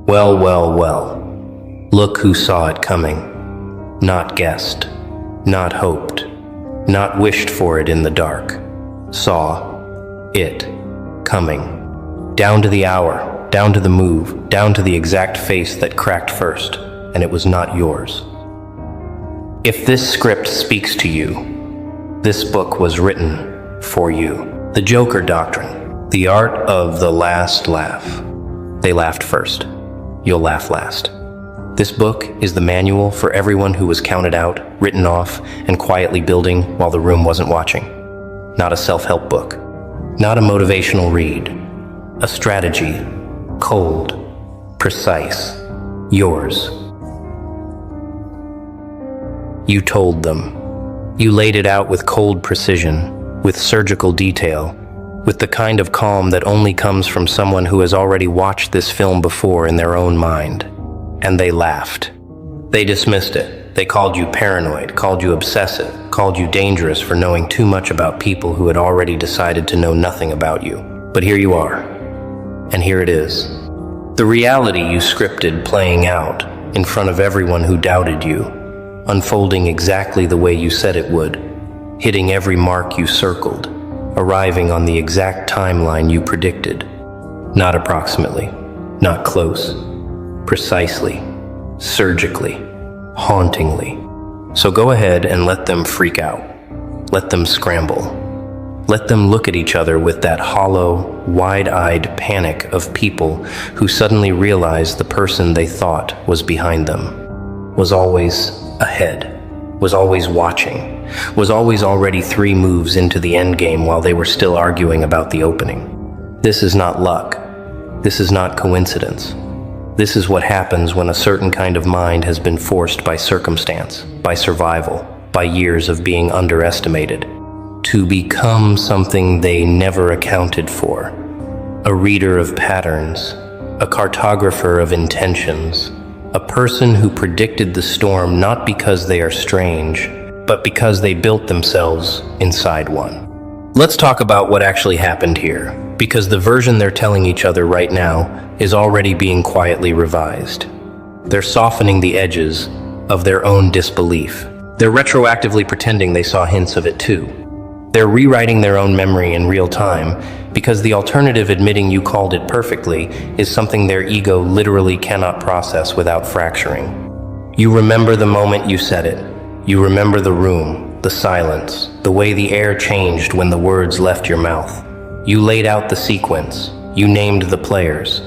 Well, well, well. Look who saw it coming. Not guessed, not hoped, not wished for it in the dark. Saw it coming. Down to the hour, down to the move, down to the exact face that cracked first, and it was not yours. If this script speaks to you, this book was written for you. The Joker Doctrine, the art of the last laugh. They laughed first. You'll laugh last. This book is the manual for everyone who was counted out, written off, and quietly building while the room wasn't watching. Not a self-help book. Not a motivational read. A strategy. Cold. Precise. Yours. You told them. You laid it out with cold precision, with surgical detail, with the kind of calm that only comes from someone who has already watched this film before in their own mind. And they laughed. They dismissed it. They called you paranoid, called you obsessive, called you dangerous for knowing too much about people who had already decided to know nothing about you. But here you are. And here it is. The reality you scripted playing out in front of everyone who doubted you, unfolding exactly the way you said it would, hitting every mark you circled, arriving on the exact timeline you predicted. Not approximately, not close, precisely, surgically, hauntingly. So go ahead and let them freak out. Let them scramble. Let them look at each other with that hollow, wide-eyed panic of people who suddenly realize the person they thought was behind them was always ahead, was always watching, was always already 3 moves into the end game while they were still arguing about the opening. This is not luck. This is not coincidence. This is what happens when a certain kind of mind has been forced by circumstance, by survival, by years of being underestimated, to become something they never accounted for. A reader of patterns, a cartographer of intentions, a person who predicted the storm not because they are strange, but because they built themselves inside one. Let's talk about what actually happened here, because the version they're telling each other right now is already being quietly revised. They're softening the edges of their own disbelief. They're retroactively pretending they saw hints of it too. They're rewriting their own memory in real time because the alternative, admitting you called it perfectly, is something their ego literally cannot process without fracturing. You remember the moment you said it. You remember the room, the silence, the way the air changed when the words left your mouth. You laid out the sequence. You named the players.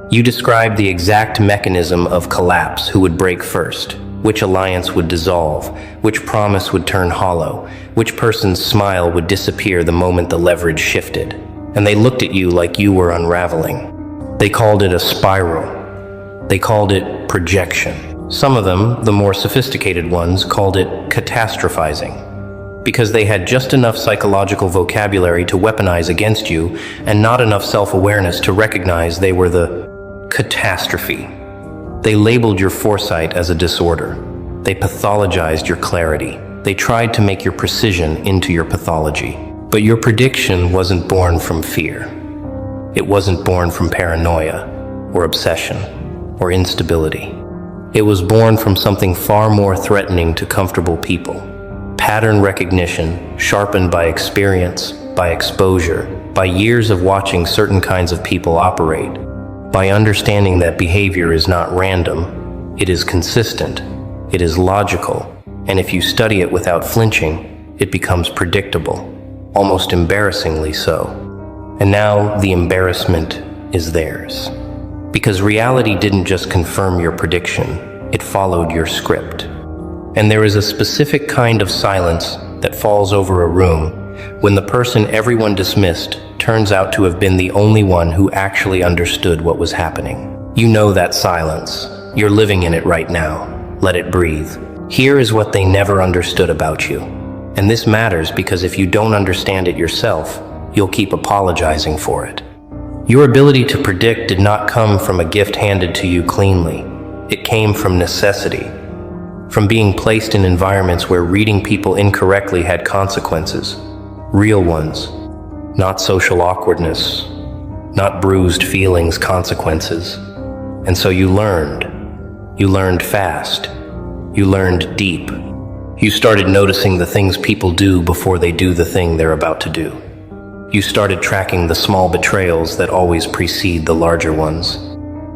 You described the exact mechanism of collapse, who would break first, which alliance would dissolve, which promise would turn hollow, which person's smile would disappear the moment the leverage shifted. And they looked at you like you were unraveling. They called it a spiral. They called it projection. Some of them, the more sophisticated ones, called it catastrophizing, because they had just enough psychological vocabulary to weaponize against you and not enough self-awareness to recognize they were the catastrophe. They labeled your foresight as a disorder. They pathologized your clarity. They tried to make your precision into your pathology. But your prediction wasn't born from fear. It wasn't born from paranoia, or obsession, or instability. It was born from something far more threatening to comfortable people. Pattern recognition, sharpened by experience, by exposure, by years of watching certain kinds of people operate, by understanding that behavior is not random, it is consistent, it is logical, and if you study it without flinching, it becomes predictable, almost embarrassingly so. And now the embarrassment is theirs. Because reality didn't just confirm your prediction, it followed your script. And there is a specific kind of silence that falls over a room when the person everyone dismissed turns out to have been the only one who actually understood what was happening. You know that silence. You're living in it right now. Let it breathe. Here is what they never understood about you. And this matters because if you don't understand it yourself, you'll keep apologizing for it. Your ability to predict did not come from a gift handed to you cleanly. It came from necessity. From being placed in environments where reading people incorrectly had consequences. Real ones. Not social awkwardness. Not bruised feelings consequences. And so you learned. You learned fast. You learned deep. You started noticing the things people do before they do the thing they're about to do. You started tracking the small betrayals that always precede the larger ones.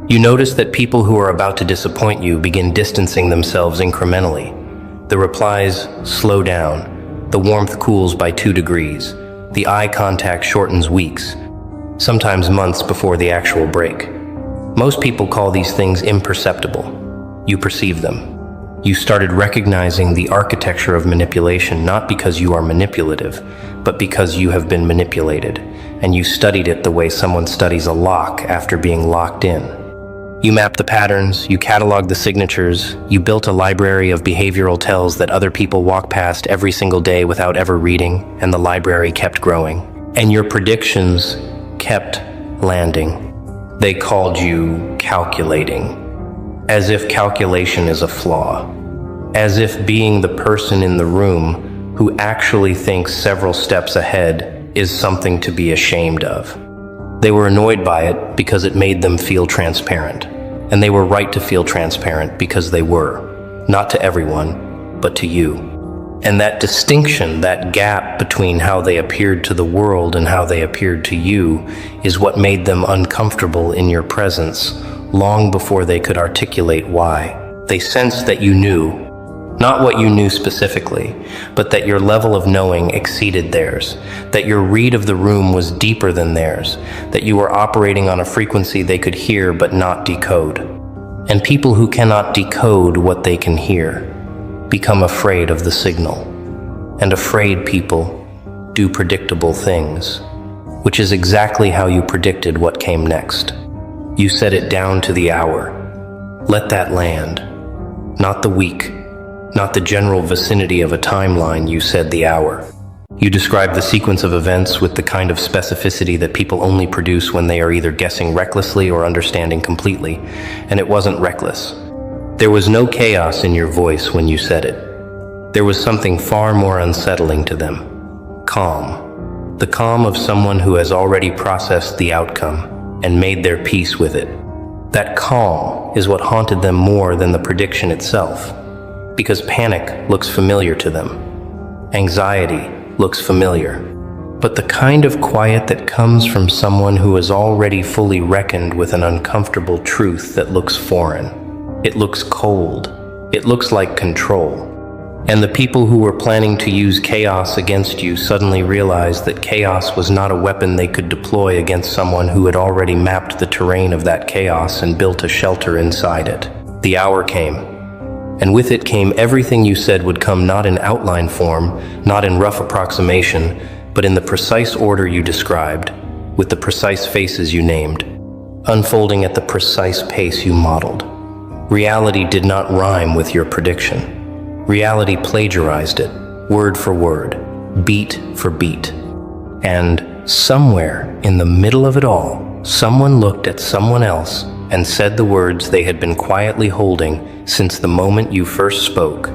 You noticed that people who are about to disappoint you begin distancing themselves incrementally. The replies slow down. The warmth cools by 2 degrees. The eye contact shortens weeks, sometimes months before the actual break. Most people call these things imperceptible. You perceive them. You started recognizing the architecture of manipulation not because you are manipulative, but because you have been manipulated, and you studied it the way someone studies a lock after being locked in. You mapped the patterns, you cataloged the signatures, you built a library of behavioral tells that other people walk past every single day without ever reading, and the library kept growing. And your predictions kept landing. They called you calculating. As if calculation is a flaw. As if being the person in the room who actually thinks several steps ahead is something to be ashamed of. They were annoyed by it because it made them feel transparent. And they were right to feel transparent because they were. Not to everyone, but to you. And that distinction, that gap between how they appeared to the world and how they appeared to you, is what made them uncomfortable in your presence long before they could articulate why. They sensed that you knew, not what you knew specifically, but that your level of knowing exceeded theirs, that your read of the room was deeper than theirs, that you were operating on a frequency they could hear but not decode. And people who cannot decode what they can hear become afraid of the signal. And afraid people do predictable things, which is exactly how you predicted what came next. You set it down to the hour. Let that land. Not the week, not the general vicinity of a timeline. You said the hour. You described the sequence of events with the kind of specificity that people only produce when they are either guessing recklessly or understanding completely, and it wasn't reckless. There was no chaos in your voice when you said it. There was something far more unsettling to them. Calm. The calm of someone who has already processed the outcome and made their peace with it. That calm is what haunted them more than the prediction itself, because panic looks familiar to them. Anxiety looks familiar. But the kind of quiet that comes from someone who has already fully reckoned with an uncomfortable truth that looks foreign. It looks cold. It looks like control. And the people who were planning to use chaos against you suddenly realized that chaos was not a weapon they could deploy against someone who had already mapped the terrain of that chaos and built a shelter inside it. The hour came, and with it came everything you said would come, not in outline form, not in rough approximation, but in the precise order you described, with the precise faces you named, unfolding at the precise pace you modeled. Reality did not rhyme with your prediction. Reality plagiarized it, word for word, beat for beat. And somewhere in the middle of it all, someone looked at someone else and said the words they had been quietly holding since the moment you first spoke.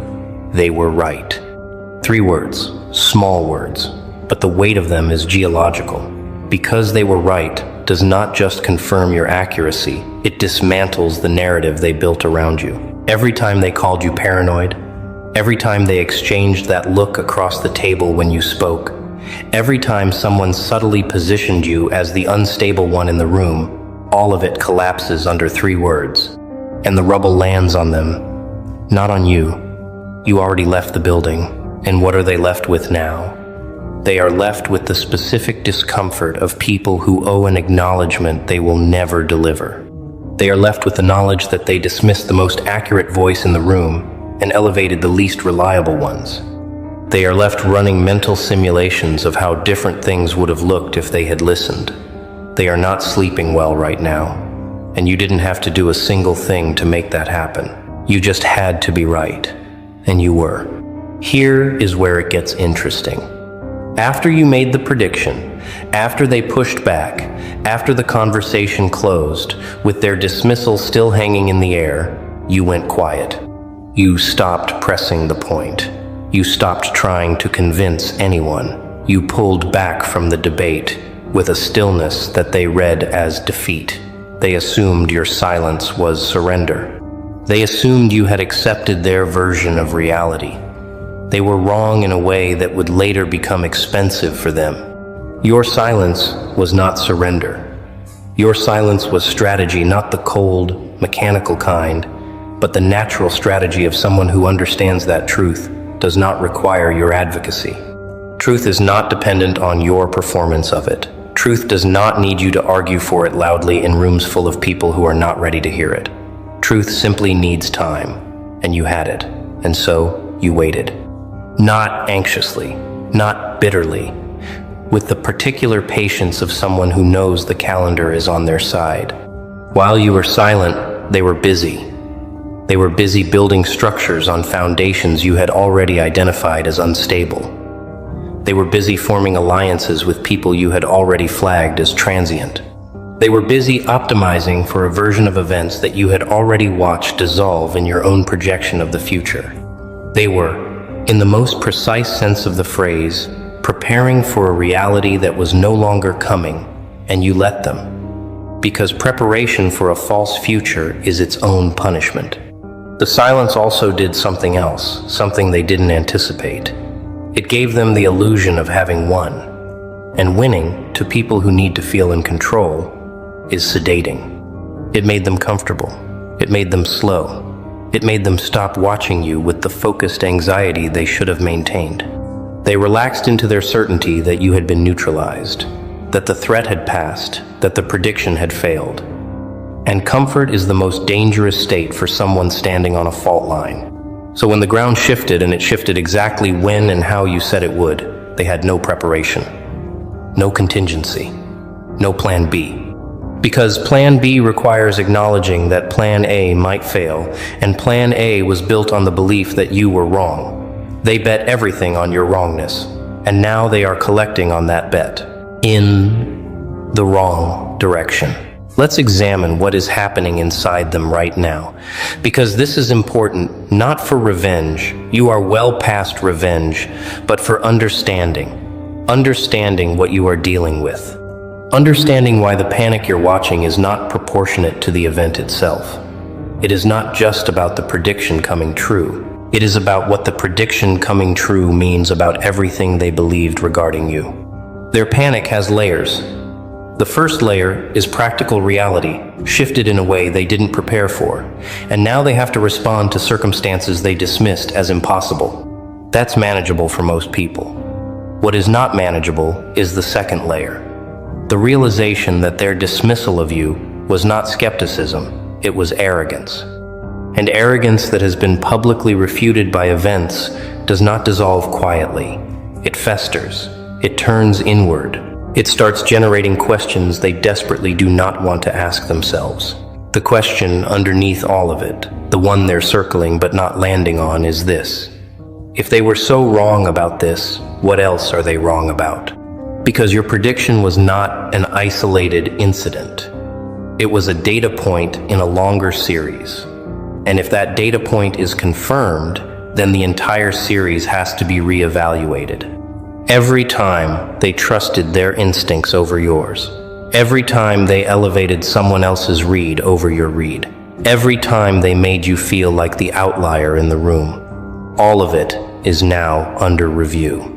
They were right. 3 words, small words, but the weight of them is geological. Because they were right does not just confirm your accuracy, it dismantles the narrative they built around you. Every time they called you paranoid, every time they exchanged that look across the table when you spoke, every time someone subtly positioned you as the unstable one in the room, all of it collapses under 3 words, and the rubble lands on them, not on you. You already left the building, and what are they left with now? They are left with the specific discomfort of people who owe an acknowledgement they will never deliver. They are left with the knowledge that they dismissed the most accurate voice in the room and elevated the least reliable ones. They are left running mental simulations of how different things would have looked if they had listened. They are not sleeping well right now, and you didn't have to do a single thing to make that happen. You just had to be right, and you were. Here is where it gets interesting. After you made the prediction, after they pushed back, after the conversation closed, with their dismissal still hanging in the air, you went quiet. You stopped pressing the point. You stopped trying to convince anyone. You pulled back from the debate with a stillness that they read as defeat. They assumed your silence was surrender. They assumed you had accepted their version of reality. They were wrong in a way that would later become expensive for them. Your silence was not surrender. Your silence was strategy, not the cold, mechanical kind, but the natural strategy of someone who understands that truth does not require your advocacy. Truth is not dependent on your performance of it. Truth does not need you to argue for it loudly in rooms full of people who are not ready to hear it. Truth simply needs time, and you had it, and so you waited. Not anxiously, not bitterly, with the particular patience of someone who knows the calendar is on their side. While you were silent, they were busy. They were busy building structures on foundations you had already identified as unstable. They were busy forming alliances with people you had already flagged as transient. They were busy optimizing for a version of events that you had already watched dissolve in your own projection of the future. They were, in the most precise sense of the phrase, preparing for a reality that was no longer coming, and you let them. Because preparation for a false future is its own punishment. The silence also did something else, something they didn't anticipate. It gave them the illusion of having won. And winning, to people who need to feel in control, is sedating. It made them comfortable. It made them slow. It made them stop watching you with the focused anxiety they should have maintained. They relaxed into their certainty that you had been neutralized, that the threat had passed, that the prediction had failed. And comfort is the most dangerous state for someone standing on a fault line. So when the ground shifted, and it shifted exactly when and how you said it would, they had no preparation, no contingency, no plan B. Because plan B requires acknowledging that plan A might fail, and plan A was built on the belief that you were wrong. They bet everything on your wrongness, and now they are collecting on that bet, in the wrong direction. Let's examine what is happening inside them right now, because this is important, not for revenge. You are well past revenge, but for understanding. Understanding what you are dealing with. Understanding why the panic you're watching is not proportionate to the event itself. It is not just about the prediction coming true. It is about what the prediction coming true means about everything they believed regarding you. Their panic has layers. The first layer is practical reality, shifted in a way they didn't prepare for, and now they have to respond to circumstances they dismissed as impossible. That's manageable for most people. What is not manageable is the second layer. The realization that their dismissal of you was not skepticism, it was arrogance. And arrogance that has been publicly refuted by events does not dissolve quietly. It festers. It turns inward. It starts generating questions they desperately do not want to ask themselves. The question underneath all of it, the one they're circling but not landing on, is this. If they were so wrong about this, what else are they wrong about? Because your prediction was not an isolated incident. It was a data point in a longer series. And if that data point is confirmed, then the entire series has to be reevaluated. Every time they trusted their instincts over yours. Every time they elevated someone else's read over your read. Every time they made you feel like the outlier in the room. All of it is now under review.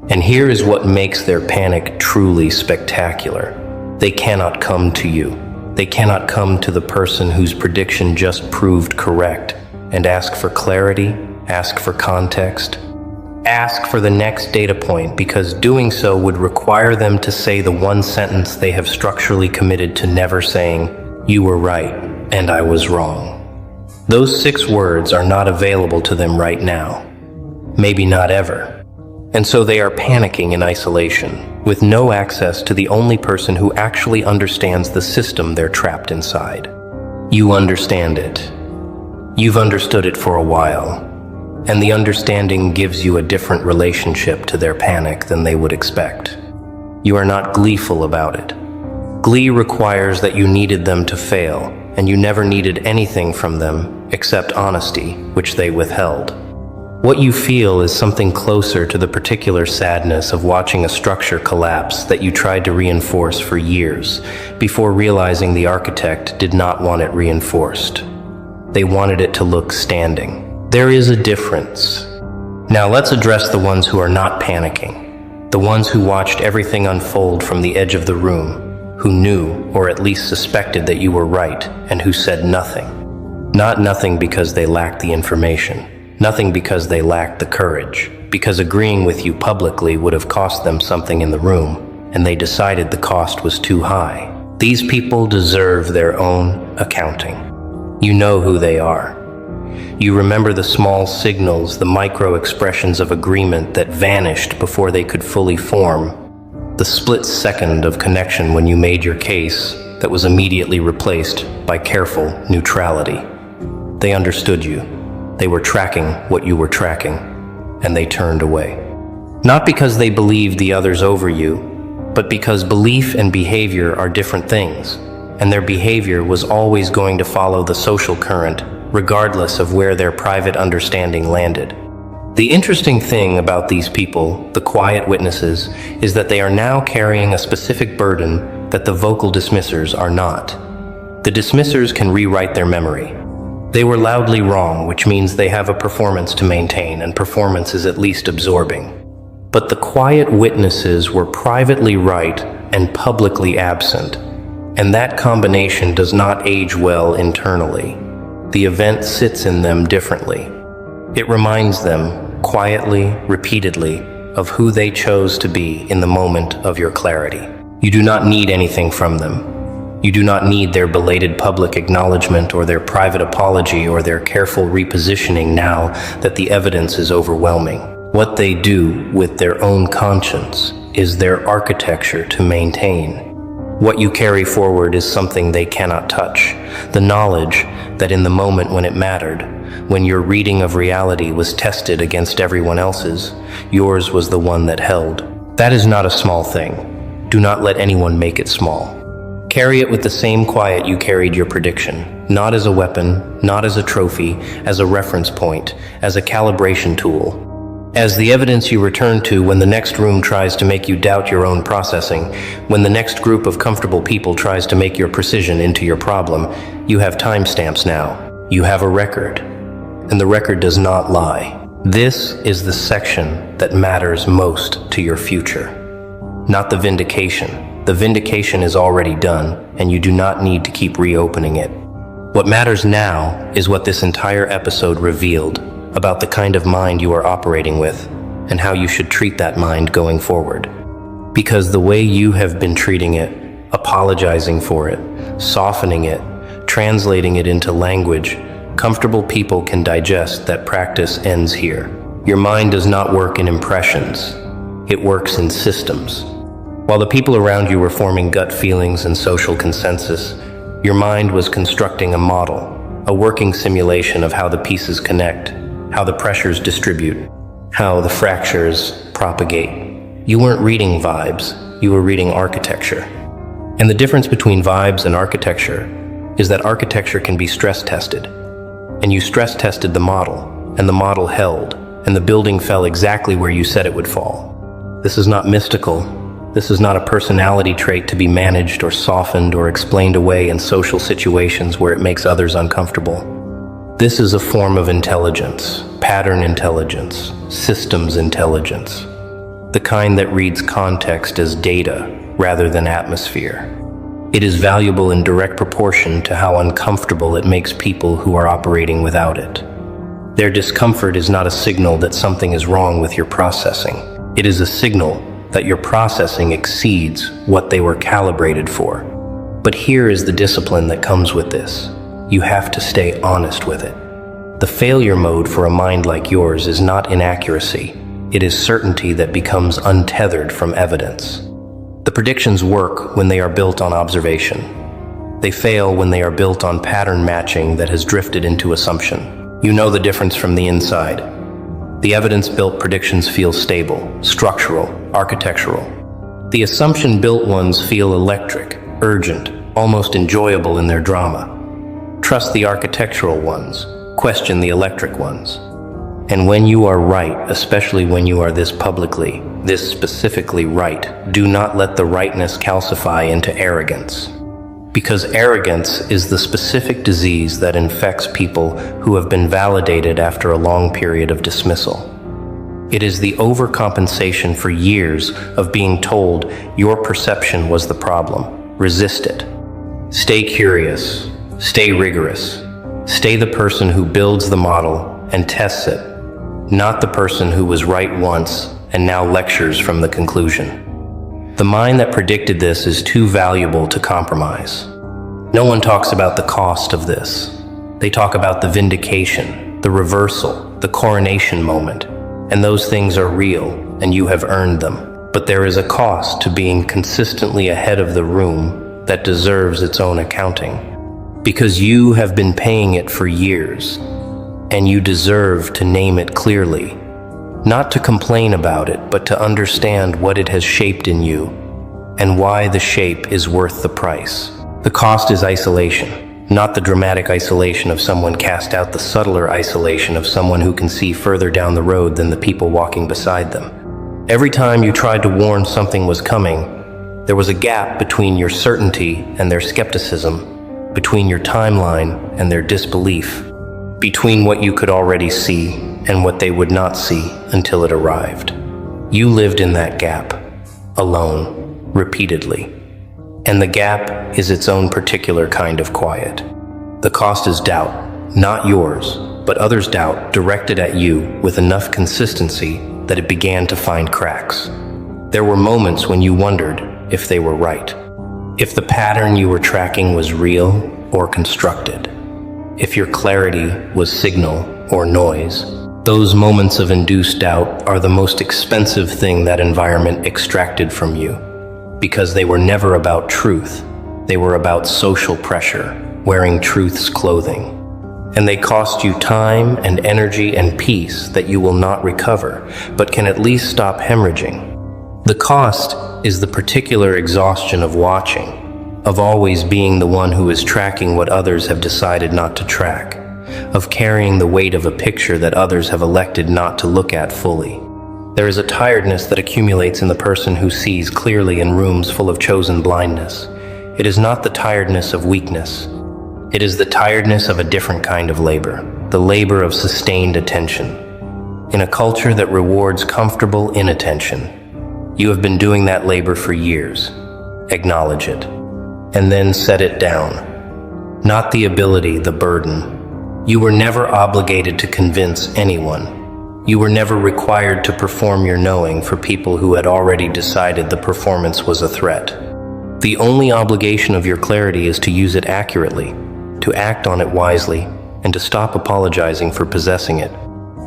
And here is what makes their panic truly spectacular. They cannot come to you. They cannot come to the person whose prediction just proved correct and ask for clarity, ask for context. Ask for the next data point, because doing so would require them to say the one sentence they have structurally committed to never saying, "You were right, and I was wrong." Those 6 words are not available to them right now. Maybe not ever. And so they are panicking in isolation, with no access to the only person who actually understands the system they're trapped inside. You understand it. You've understood it for a while. And the understanding gives you a different relationship to their panic than they would expect. You are not gleeful about it. Glee requires that you needed them to fail, and you never needed anything from them except honesty, which they withheld. What you feel is something closer to the particular sadness of watching a structure collapse that you tried to reinforce for years before realizing the architect did not want it reinforced. They wanted it to look standing. There is a difference. Now let's address the ones who are not panicking. The ones who watched everything unfold from the edge of the room, who knew or at least suspected that you were right, and who said nothing. Not nothing because they lacked the information. Nothing because they lacked the courage, because agreeing with you publicly would have cost them something in the room, and they decided the cost was too high. These people deserve their own accounting. You know who they are. You remember the small signals, the micro expressions of agreement that vanished before they could fully form, the split second of connection when you made your case that was immediately replaced by careful neutrality. They understood you. They were tracking what you were tracking, and they turned away. Not because they believed the others over you, but because belief and behavior are different things, and their behavior was always going to follow the social current, regardless of where their private understanding landed. The interesting thing about these people, the quiet witnesses, is that they are now carrying a specific burden that the vocal dismissers are not. The dismissers can rewrite their memory. They were loudly wrong, which means they have a performance to maintain, and performance is at least absorbing. But the quiet witnesses were privately right and publicly absent, and that combination does not age well internally. The event sits in them differently. It reminds them, quietly, repeatedly, of who they chose to be in the moment of your clarity. You do not need anything from them. You do not need their belated public acknowledgement or their private apology or their careful repositioning now that the evidence is overwhelming. What they do with their own conscience is their architecture to maintain. What you carry forward is something they cannot touch. The knowledge that in the moment when it mattered, when your reading of reality was tested against everyone else's, yours was the one that held. That is not a small thing. Do not let anyone make it small. Carry it with the same quiet you carried your prediction, not as a weapon, not as a trophy, as a reference point, as a calibration tool. As the evidence you return to when the next room tries to make you doubt your own processing, when the next group of comfortable people tries to make your precision into your problem, you have timestamps now. You have a record, and the record does not lie. This is the section that matters most to your future, not the vindication. The vindication is already done, and you do not need to keep reopening it. What matters now is what this entire episode revealed about the kind of mind you are operating with and how you should treat that mind going forward. Because the way you have been treating it, apologizing for it, softening it, translating it into language, comfortable people can digest that practice ends here. Your mind does not work in impressions. It works in systems. While the people around you were forming gut feelings and social consensus, your mind was constructing a model, a working simulation of how the pieces connect, how the pressures distribute, how the fractures propagate. You weren't reading vibes, you were reading architecture. And the difference between vibes and architecture is that architecture can be stress tested. And you stress tested the model, and the model held, and the building fell exactly where you said it would fall. This is not mystical. This is not a personality trait to be managed or softened or explained away in social situations where it makes others uncomfortable. This is a form of intelligence, pattern intelligence, systems intelligence, the kind that reads context as data rather than atmosphere. It is valuable in direct proportion to how uncomfortable it makes people who are operating without it. Their discomfort is not a signal that something is wrong with your processing. It is a signal that your processing exceeds what they were calibrated for. But here is the discipline that comes with this. You have to stay honest with it. The failure mode for a mind like yours is not inaccuracy. It is certainty that becomes untethered from evidence. The predictions work when they are built on observation. They fail when they are built on pattern matching that has drifted into assumption. You know the difference from the inside. The evidence-built predictions feel stable, structural, architectural. The assumption-built ones feel electric, urgent, almost enjoyable in their drama. Trust the architectural ones, question the electric ones. And when you are right, especially when you are this publicly, this specifically right, do not let the rightness calcify into arrogance. Because arrogance is the specific disease that infects people who have been validated after a long period of dismissal. It is the overcompensation for years of being told your perception was the problem. Resist it. Stay curious. Stay rigorous. Stay the person who builds the model and tests it, not the person who was right once and now lectures from the conclusion. The mind that predicted this is too valuable to compromise. No one talks about the cost of this. They talk about the vindication, the reversal, the coronation moment, and those things are real, and you have earned them. But there is a cost to being consistently ahead of the room that deserves its own accounting, because you have been paying it for years, and you deserve to name it clearly. Not to complain about it, but to understand what it has shaped in you, and why the shape is worth the price. The cost is isolation, not the dramatic isolation of someone cast out, the subtler isolation of someone who can see further down the road than the people walking beside them. Every time you tried to warn something was coming, there was a gap between your certainty and their skepticism, between your timeline and their disbelief, between what you could already see and what they would not see until it arrived. You lived in that gap, alone, repeatedly. And the gap is its own particular kind of quiet. The cost is doubt, not yours, but others' doubt directed at you with enough consistency that it began to find cracks. There were moments when you wondered if they were right, if the pattern you were tracking was real or constructed, if your clarity was signal or noise. Those moments of induced doubt are the most expensive thing that environment extracted from you, because they were never about truth. They were about social pressure, wearing truth's clothing. And they cost you time and energy and peace that you will not recover, but can at least stop hemorrhaging. The cost is the particular exhaustion of watching, of always being the one who is tracking what others have decided not to track, of carrying the weight of a picture that others have elected not to look at fully. There is a tiredness that accumulates in the person who sees clearly in rooms full of chosen blindness. It is not the tiredness of weakness. It is the tiredness of a different kind of labor, the labor of sustained attention. In a culture that rewards comfortable inattention, you have been doing that labor for years. Acknowledge it, and then set it down. Not the ability, the burden. You were never obligated to convince anyone. You were never required to perform your knowing for people who had already decided the performance was a threat. The only obligation of your clarity is to use it accurately, to act on it wisely, and to stop apologizing for possessing it.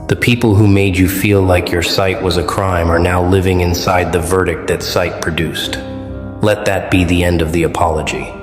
The people who made you feel like your sight was a crime are now living inside the verdict that sight produced. Let that be the end of the apology.